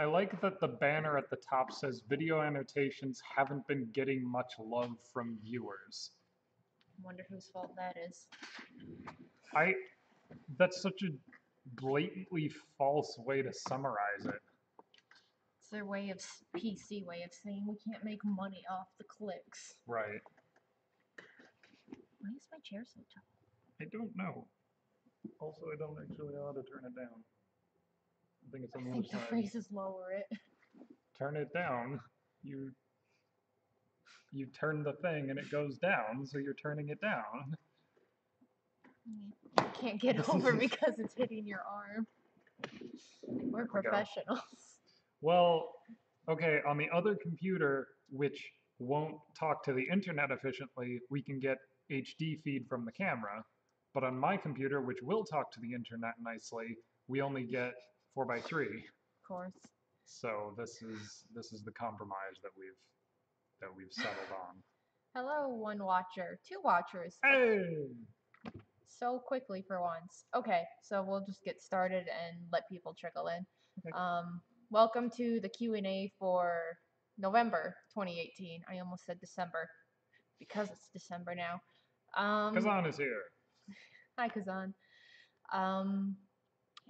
I like that the banner at the top says video annotations haven't been getting much love from viewers. Wonder whose fault that is. That's such a blatantly false way to summarize it. It's their way of PC way of saying we can't make money off the clicks. Right. Why is my chair so tall? I don't know. Also, I don't actually know how to turn it down. I think it's on the other The side. phrase is lower it. Turn it down. You turn the thing and it goes down, so you're turning it down. I can't get over because it's hitting your arm. We're professionals. Well, okay, on the other computer, which won't talk to the internet efficiently, we can get HD feed from the camera. But on my computer, which will talk to the internet nicely, we only get 4:3. Of course. So this is the compromise that we've settled on. Hello, one watcher. Two watchers. Hey! So quickly for once. Okay, so we'll just get started and let people trickle in. Okay. Welcome to the Q&A for November 2018. I almost said December because it's December now. Kazan is here. Hi, Kazan.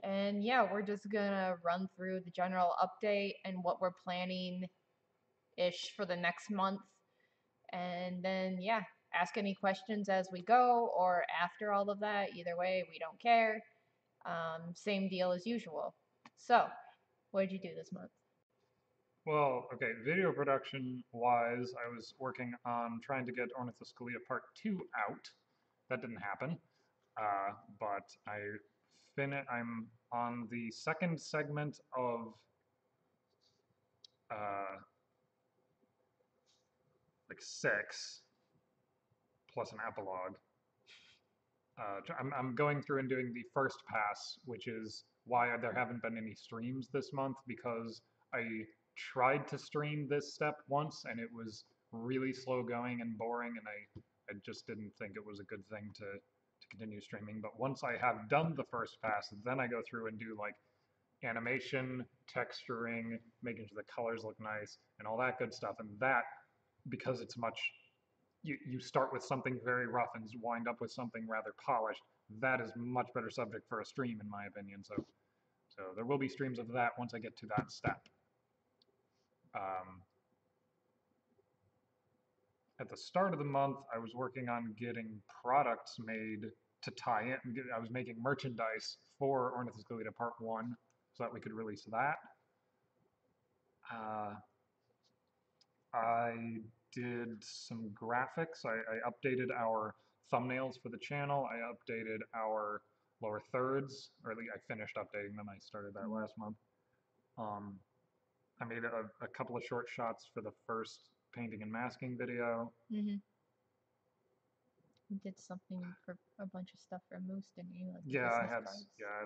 And yeah, we're just gonna run through the general update and what we're planning-ish for the next month. And then, yeah, ask any questions as we go or after all of that. Either way, we don't care. Same deal as usual. So, what did you do this month? Well, okay, video production wise, I was working on trying to get Ornithoscalia Part 2 out. That didn't happen. But I'm on the second segment of like 6 plus an epilogue. I'm going through and doing the first pass, which is why there haven't been any streams this month, because I tried to stream this step once and it was really slow going and boring, and I just didn't think it was a good thing to continue streaming. But once I have done the first pass, then I go through and do like animation, texturing, making sure the colors look nice, and all that good stuff. And that, because it's much, you start with something very rough and wind up with something rather polished, that is much better subject for a stream, in my opinion. So there will be streams of that once I get to that step. At the start of the month, I was working on getting products made to tie in. I was making merchandise for Ornithoscalia Part 1 so that we could release that. I did some graphics. I updated our thumbnails for the channel. I updated our lower thirds, or at least I finished updating them. I started that last month. I made a couple of short shots for the first painting and masking video. Mm-hmm. You did something for a bunch of stuff for Moose, didn't you? Like Yeah, I had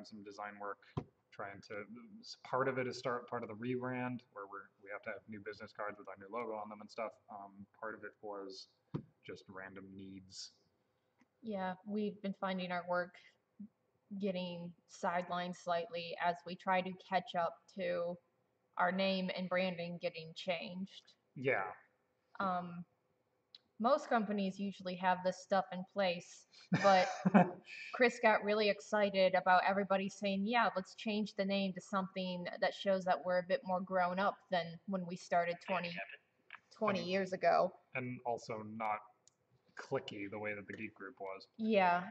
some design work trying to. Part of it is part of the rebrand, where we have to have new business cards with our new logo on them and stuff. Part of it was just random needs. Yeah, we've been finding our work getting sidelined slightly as we try to catch up to our name and branding getting changed. Yeah. Most companies usually have this stuff in place, but Chris got really excited about everybody saying, yeah, let's change the name to something that shows that we're a bit more grown up than when we started 20 years ago. And also not clicky the way that the Geek Group was. Yeah.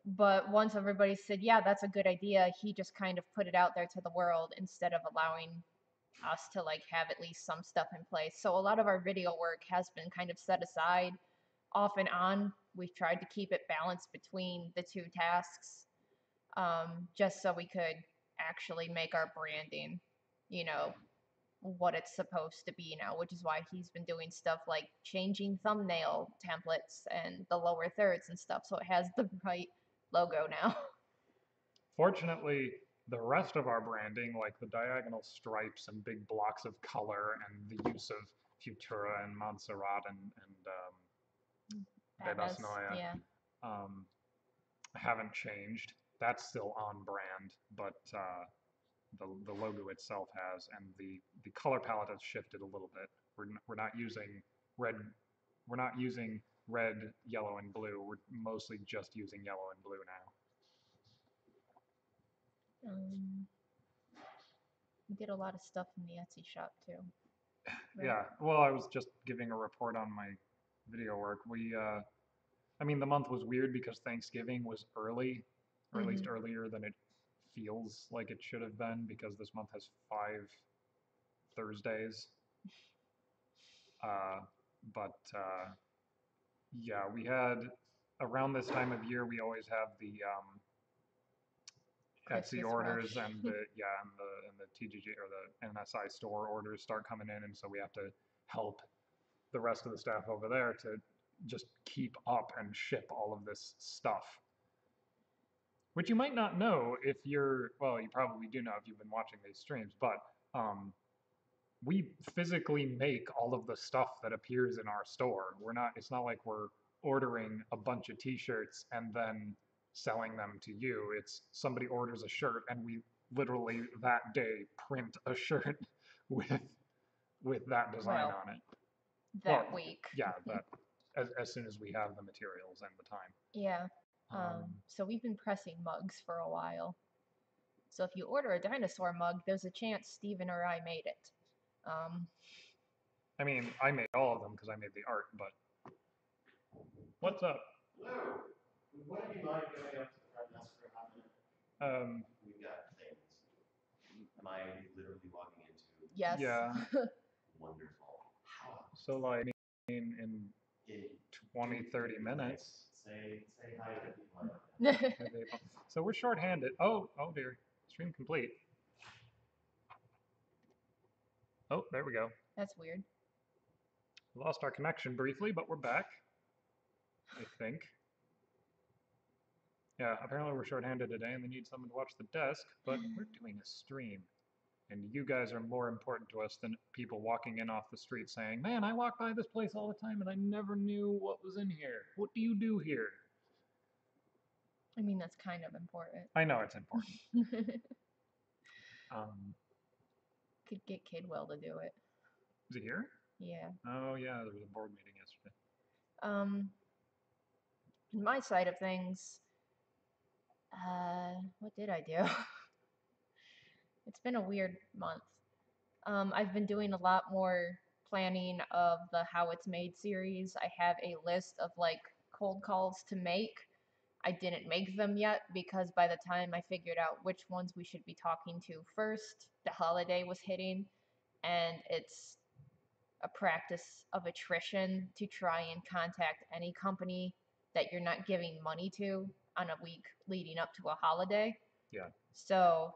But once everybody said, yeah, that's a good idea, he just kind of put it out there to the world instead of allowing us to like have at least some stuff in place. So a lot of our video work has been kind of set aside off and on. We've tried to keep it balanced between the two tasks, just so we could actually make our branding, what it's supposed to be now, which is why he's been doing stuff like changing thumbnail templates and the lower thirds and stuff, so it has the right logo now. Fortunately, the rest of our branding, like the diagonal stripes and big blocks of color and the use of Futura and Montserrat and Vedas Noia, Yeah. Haven't changed. That's still on brand, but the logo itself has, and the color palette has shifted a little bit. We're not using red. We're not using red, yellow, and blue. We're mostly just using yellow and blue now. We get a lot of stuff in the Etsy shop too. Right? Yeah. Well, I was just giving a report on my video work. I mean, the month was weird because Thanksgiving was early, or at least earlier than it feels like it should have been, because this month has 5 Thursdays. But yeah, we had around this time of year, we always have the Etsy Christmas orders rush. and the TGG or the NSI store orders start coming in, and so we have to help the rest of the staff over there to just keep up and ship all of this stuff. Which you might not know if you're, well, you probably do know if you've been watching these streams, but we physically make all of the stuff that appears in our store. It's not like we're ordering a bunch of t-shirts and then selling them to you. It's somebody orders a shirt and we literally that day print a shirt with that design Well, on it. that week. Yeah, that as soon as we have the materials and the time. Yeah. So we've been pressing mugs for a while. So if you order a dinosaur mug, there's a chance Steven or I made it. I mean, I made all of them because I made the art, but what's up? Hello. Would you mind going up to the front desk for a hot minute? We've got things. Am I literally walking into? Yes. Yeah. Wonderful. How? So like in 20, 30 minutes. Say hi to people. So we're shorthanded. Oh dear. Stream complete. Oh, there we go. That's weird. We lost our connection briefly, but we're back. I think. Yeah, apparently we're shorthanded today and they need someone to watch the desk, but we're doing a stream. And you guys are more important to us than people walking in off the street saying, man, I walk by this place all the time and I never knew what was in here. What do you do here? I mean, that's kind of important. I know it's important. Could get Kidwell to do it. Is he here? Yeah. Oh yeah, there was a board meeting yesterday. On my side of things, what did I do? It's been a weird month. I've been doing a lot more planning of the How It's Made series. I have a list of like cold calls to make. I didn't make them yet because by the time I figured out which ones we should be talking to first, the holiday was hitting, and it's a practice of attrition to try and contact any company that you're not giving money to on a week leading up to a holiday. Yeah. So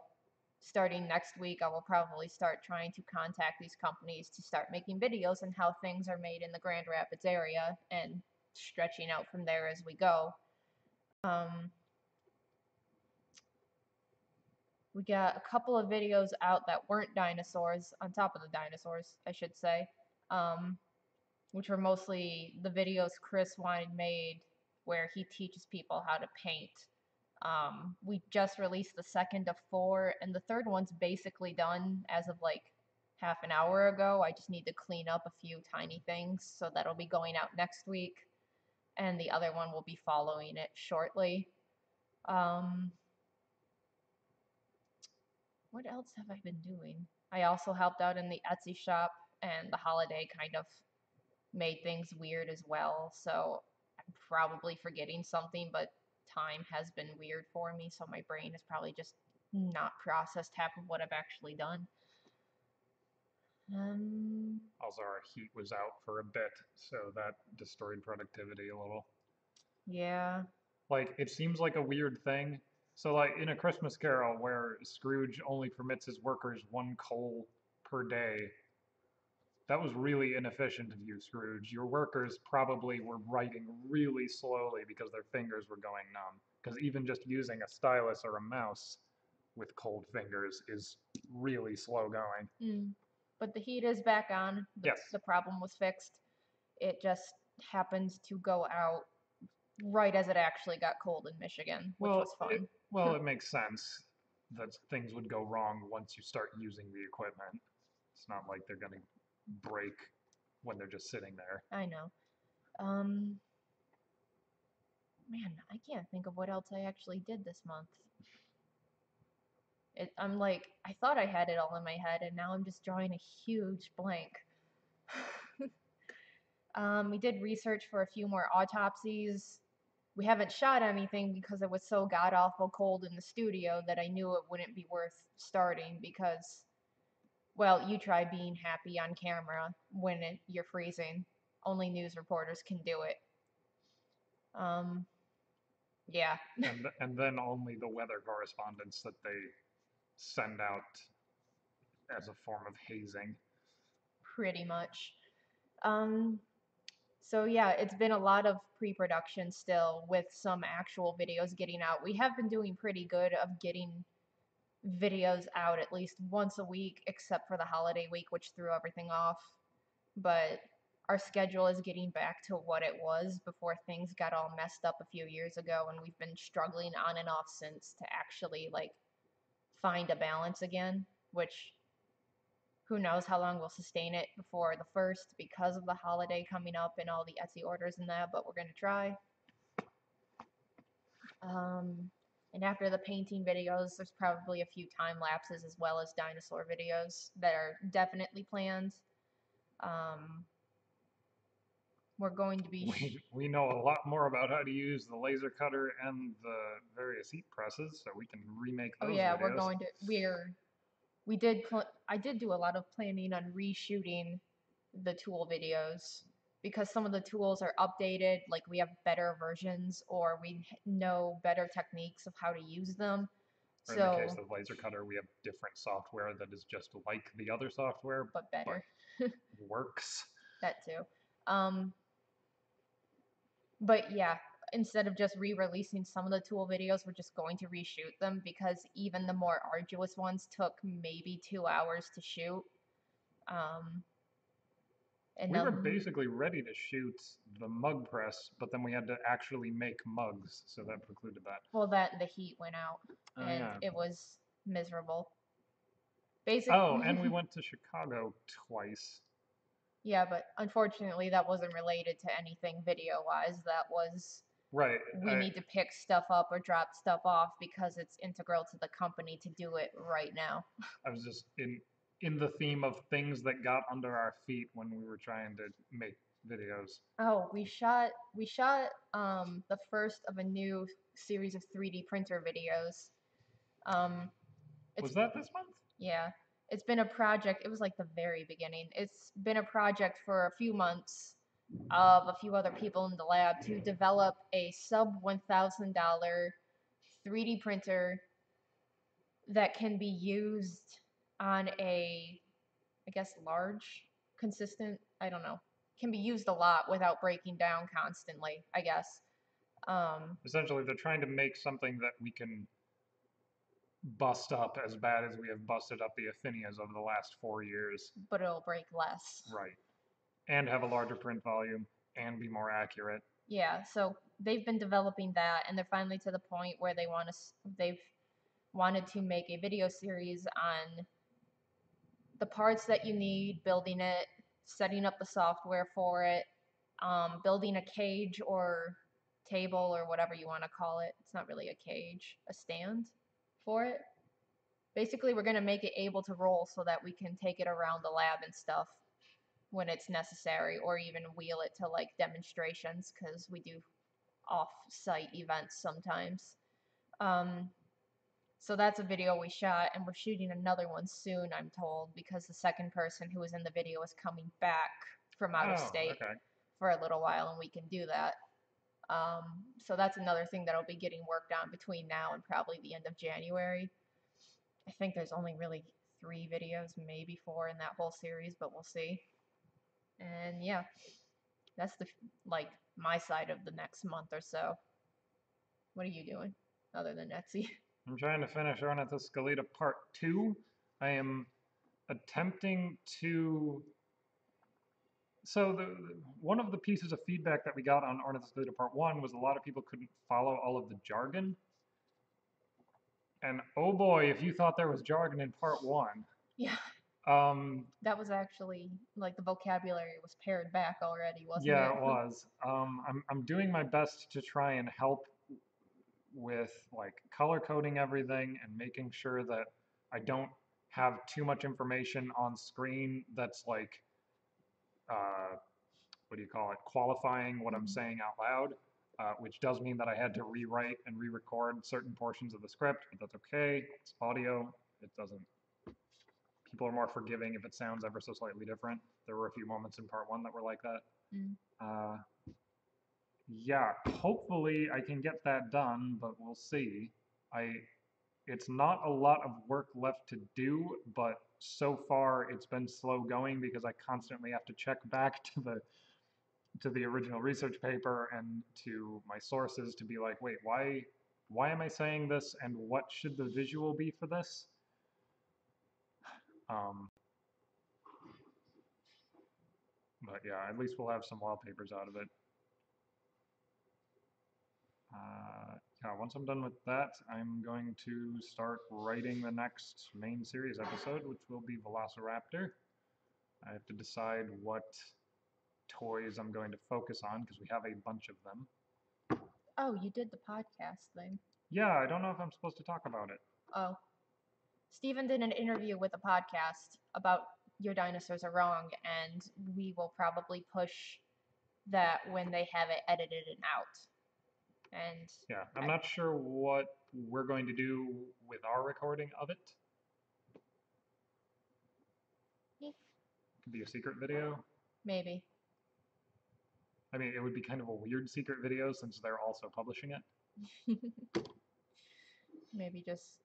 starting next week, I will probably start trying to contact these companies to start making videos on how things are made in the Grand Rapids area and stretching out from there as we go. We got a couple of videos out that weren't dinosaurs, on top of the dinosaurs, I should say, which were mostly the videos Chris wanted made where he teaches people how to paint. We just released the second of 4, and the third one's basically done as of like half an hour ago. I just need to clean up a few tiny things, so that'll be going out next week, and the other one will be following it shortly. What else have I been doing? I also helped out in the Etsy shop, and the holiday kind of made things weird as well, so I'm probably forgetting something, but time has been weird for me, so my brain is probably just not processed half of what I've actually done. Also, our heat was out for a bit, so that destroyed productivity a little. Yeah. Like, it seems like a weird thing. So, like, in A Christmas Carol, where Scrooge only permits his workers 1 coal per day, that was really inefficient of you, Scrooge. Your workers probably were writing really slowly because their fingers were going numb. Because even just using a stylus or a mouse with cold fingers is really slow going. But the heat is back on. Yes. The problem was fixed. It just happened to go out right as it actually got cold in Michigan, which was fun. Well, it makes sense. that things would go wrong once you start using the equipment. It's not like they're gonna break when they're just sitting there. I know. Man, I can't think of what else I actually did this month. I'm like, I thought I had it all in my head, and now I'm just drawing a huge blank. We did research for a few more autopsies. We haven't shot anything because it was so god awful cold in the studio that I knew it wouldn't be worth starting because, well, you try being happy on camera when you're freezing. Only news reporters can do it. Yeah. And then only the weather correspondence that they send out as a form of hazing. Pretty much. So yeah, it's been a lot of pre-production still with some actual videos getting out. We have been doing pretty good of getting videos out at least once a week, except for the holiday week, which threw everything off. But our schedule is getting back to what it was before things got all messed up a few years ago, and we've been struggling on and off since to actually like find a balance again, which who knows how long we'll sustain it before the first because of the holiday coming up and all the Etsy orders and that, but we're going to try. And after the painting videos, there's probably a few time lapses as well as dinosaur videos that are definitely planned. We're going to be... We know a lot more about how to use the laser cutter and the various heat presses, so we can remake those videos. we're going to... I did do a lot of planning on reshooting the tool videos because some of the tools are updated, like we have better versions or we know better techniques of how to use them. Or in the case of laser cutter, we have different software that is just like the other software, but better. But works. That too. But yeah, instead of just re-releasing some of the tool videos, we're just going to reshoot them because even the more arduous ones took maybe 2 hours to shoot. And we were basically ready to shoot the mug press, but then we had to actually make mugs, so that precluded that. Well, the heat went out, and it was miserable. Basically. Oh, and we went to Chicago twice. Yeah, but unfortunately that wasn't related to anything video-wise. That was... Right. We need to pick stuff up or drop stuff off because it's integral to the company to do it right now. I was just in the theme of things that got under our feet when we were trying to make videos. Oh, we shot the first of a new series of 3D printer videos. Was that this month? Yeah. It's been a project. It was like the very beginning. It's been a project for a few months of a few other people in the lab to develop a sub $1,000 3D printer that can be used on a, I guess, large, consistent, I don't know, can be used a lot without breaking down constantly, I guess. Essentially, they're trying to make something that we can bust up as bad as we have busted up the Athenias over the last 4 years. But it'll break less. Right. And have a larger print volume and be more accurate. Yeah, so they've been developing that, and they're finally to the point where they've wanted to make a video series on the parts that you need, building it, setting up the software for it, building a cage or table or whatever you want to call it. It's not really a cage, a stand for it. Basically, we're going to make it able to roll so that we can take it around the lab and stuff when it's necessary, or even wheel it to like demonstrations because we do off-site events sometimes. So that's a video we shot, and we're shooting another one soon, I'm told, because the second person who was in the video is coming back from out of state for a little while, and we can do that. So that's another thing that'll be getting worked on between now and probably the end of January. I think there's only really 3 videos, maybe 4 in that whole series, but we'll see. And yeah, that's like my side of the next month or so. What are you doing other than Etsy? I'm trying to finish Ornithus Scalita Part 2. I am attempting to... So one of the pieces of feedback that we got on Ornithus Scalita Part 1 was a lot of people couldn't follow all of the jargon. And oh boy, if you thought there was jargon in part 1. Yeah, Um, that was actually, like, the vocabulary was pared back already, wasn't yeah, it? it was. I'm doing my best to try and help with like color coding everything and making sure that I don't have too much information on screen that's like uh, what do you call it, qualifying what I'm Mhm. saying out loud, which does mean that I had to rewrite and re-record certain portions of the script, but that's okay. It's audio. It doesn't. People are more forgiving if it sounds ever so slightly different. There were a few moments in part 1 that were like that. Mm. Uh, yeah, hopefully I can get that done, but we'll see. I It's not a lot of work left to do, but so far it's been slow going because I constantly have to check back to the original research paper and to my sources to be like, wait, why am I saying this and what should the visual be for this? Um, but yeah, at least we'll have some wallpapers out of it. Yeah, once I'm done with that, I'm going to start writing the next main series episode, which will be Velociraptor. I have to decide what toys I'm going to focus on because we have a bunch of them. Oh, you did the podcast thing. Yeah, I don't know if I'm supposed to talk about it. Oh. Stephen did an interview with a podcast about Your Dinosaurs Are Wrong, and we will probably push that when they have it edited and out. And Yeah, I'm not sure what we're going to do with our recording of it. Yeah. Could be a secret video. Maybe. I mean, it would be kind of a weird secret video since they're also publishing it. Maybe just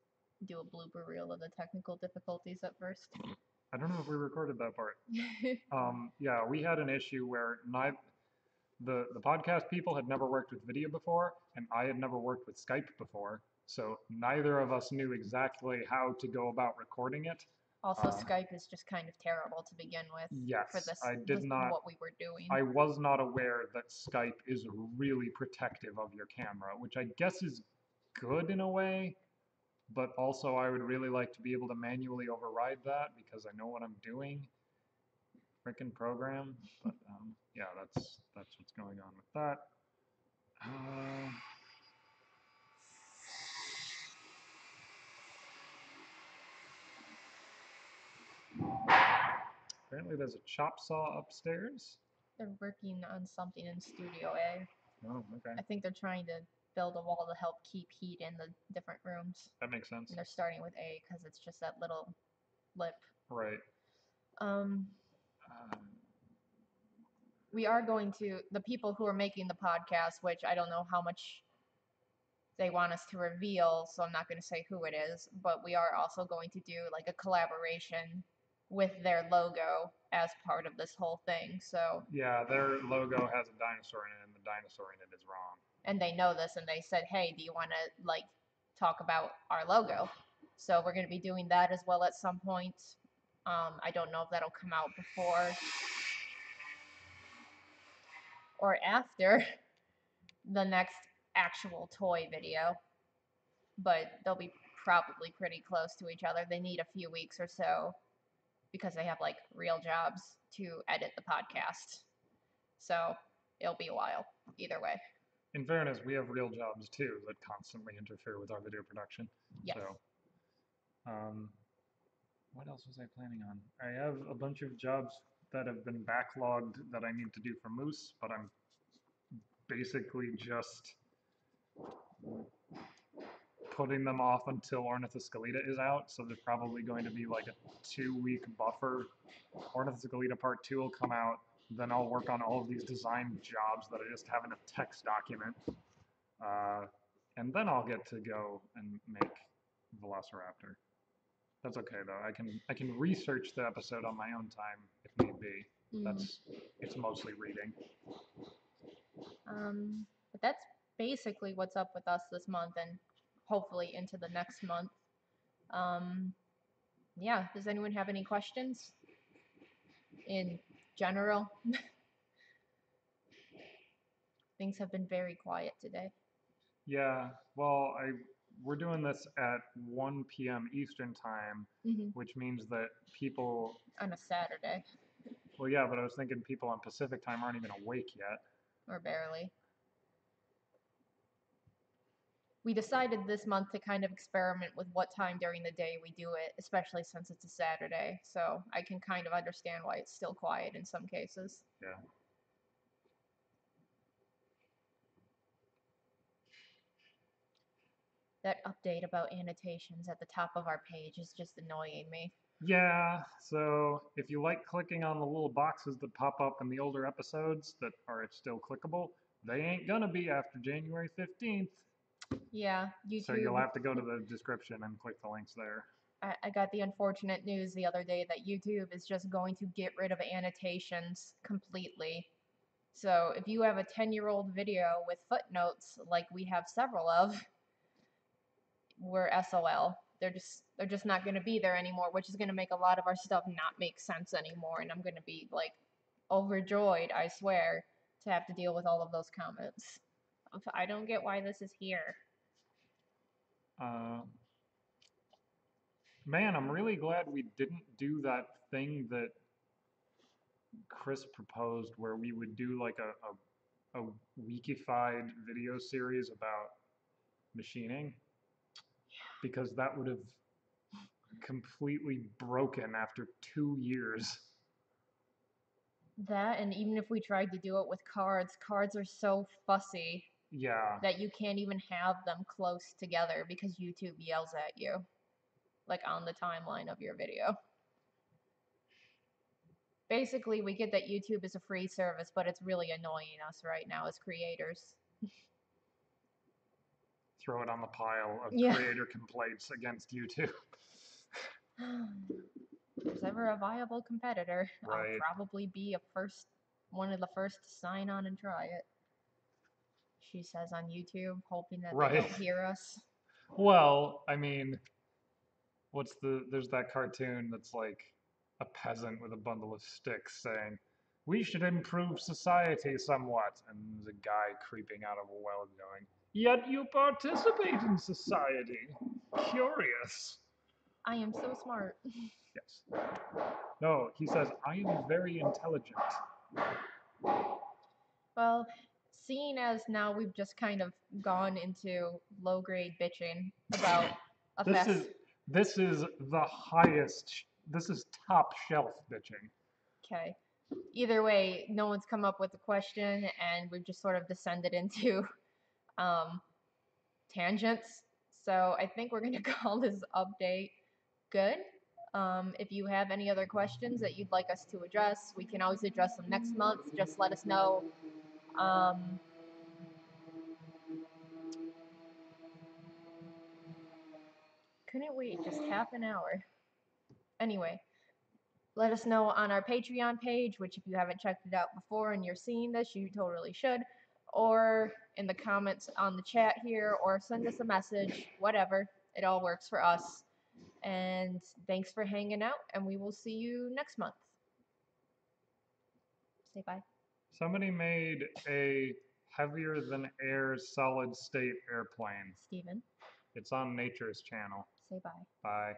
do a blooper reel of the technical difficulties at first. I don't know if we recorded that part. Yeah, we had an issue where the podcast people had never worked with video before, and I had never worked with Skype before, so neither of us knew exactly how to go about recording it. Also, Skype is just kind of terrible to begin with. Yes, for this, I did not. What we were doing. I was not aware that Skype is really protective of your camera, which I guess is good in a way, but also I would really like to be able to manually override that because I know what I'm doing. Frickin' program, but yeah, that's what's going on with that. Apparently there's a chop saw upstairs. They're working on something in Studio A. Oh, okay. I think they're trying to build a wall to help keep heat in the different rooms. That makes sense. And they're starting with A because it's just that little lip. Right. We are going to, the people who are making the podcast, which I don't know how much they want us to reveal, so I'm not going to say who it is, but we are also going to do like a collaboration with their logo as part of this whole thing. So yeah, their logo has a dinosaur in it, and the dinosaur in it is wrong. And they know this, and they said, "Hey, do you want to like talk about our logo?" So we're going to be doing that as well at some point. I don't know if that'll come out before or after the next actual toy video, but they'll be probably pretty close to each other. They need a few weeks or so because they have like real jobs to edit the podcast. So it'll be a while either way. In fairness, we have real jobs too that constantly interfere with our video production. Yes. So, what else was I planning on? I have a bunch of jobs that have been backlogged that I need to do for Moose, but I'm basically just putting them off until Ornithoscalita is out. So there's probably going to be like a 2-week buffer. Ornithoscalita Part 2 will come out. Then I'll work on all of these design jobs that I just have in a text document. And then I'll get to go and make Velociraptor. That's okay though. I can research the episode on my own time if need be. It's mostly reading. But that's basically what's up with us this month and hopefully into the next month. Yeah, does anyone have any questions in general? Things have been very quiet today. Yeah, well, we're doing this at 1 p.m. Eastern time, which means that people on a Saturday. Well, yeah, but I was thinking people on Pacific time aren't even awake yet. Or barely. We decided this month to kind of experiment with what time during the day we do it, especially since it's a Saturday. So I can kind of understand why it's still quiet in some cases. Yeah. That update about annotations at the top of our page is just annoying me. Yeah, so if you like clicking on the little boxes that pop up in the older episodes that are still clickable, they ain't gonna be after January 15th. Yeah, YouTube. So you'll have to go to the description and click the links there. I got the unfortunate news the other day that YouTube is just going to get rid of annotations completely. So if you have a 10-year-old video with footnotes, like we have several of, we're SOL. They're just not going to be there anymore, which is going to make a lot of our stuff not make sense anymore, and I'm going to be like overjoyed, I swear, to have to deal with all of those comments. I don't get why this is here. Man, I'm really glad we didn't do that thing that Chris proposed where we would do like a weekified video series about machining, because that would have completely broken after 2 years. That, and even if we tried to do it with cards are so fussy. Yeah. That you can't even have them close together because YouTube yells at you, like on the timeline of your video. Basically, we get that YouTube is a free service, but it's really annoying us right now as creators. Throw it on the pile of creator complaints against YouTube. If there's ever a viable competitor, right. I'll probably be one of the first to sign on and try it. She says on YouTube, hoping that they don't hear us. Well, I mean, there's that cartoon that's like a peasant with a bundle of sticks saying, "We should improve society somewhat," and there's a guy creeping out of a well going, "Yet you participate in society. Curious." I am so smart. Yes. No, he says, "I am very intelligent." Well, seeing as now we've just kind of gone into low-grade bitching about a This is the highest, this is top shelf bitching. Okay. Either way, no one's come up with a question, and we've just sort of descended into tangents. So I think we're going to call this update good. If you have any other questions that you'd like us to address, we can always address them next month. Just let us know. Couldn't wait just half an hour. Anyway, let us know on our Patreon page, which if you haven't checked it out before and you're seeing this, you totally should, or in the comments on the chat here, or send us a message, whatever. It all works for us. And thanks for hanging out, and we will see you next month. Say bye. Somebody made a heavier than air solid state airplane. Steven. It's on Nature's channel. Say bye. Bye.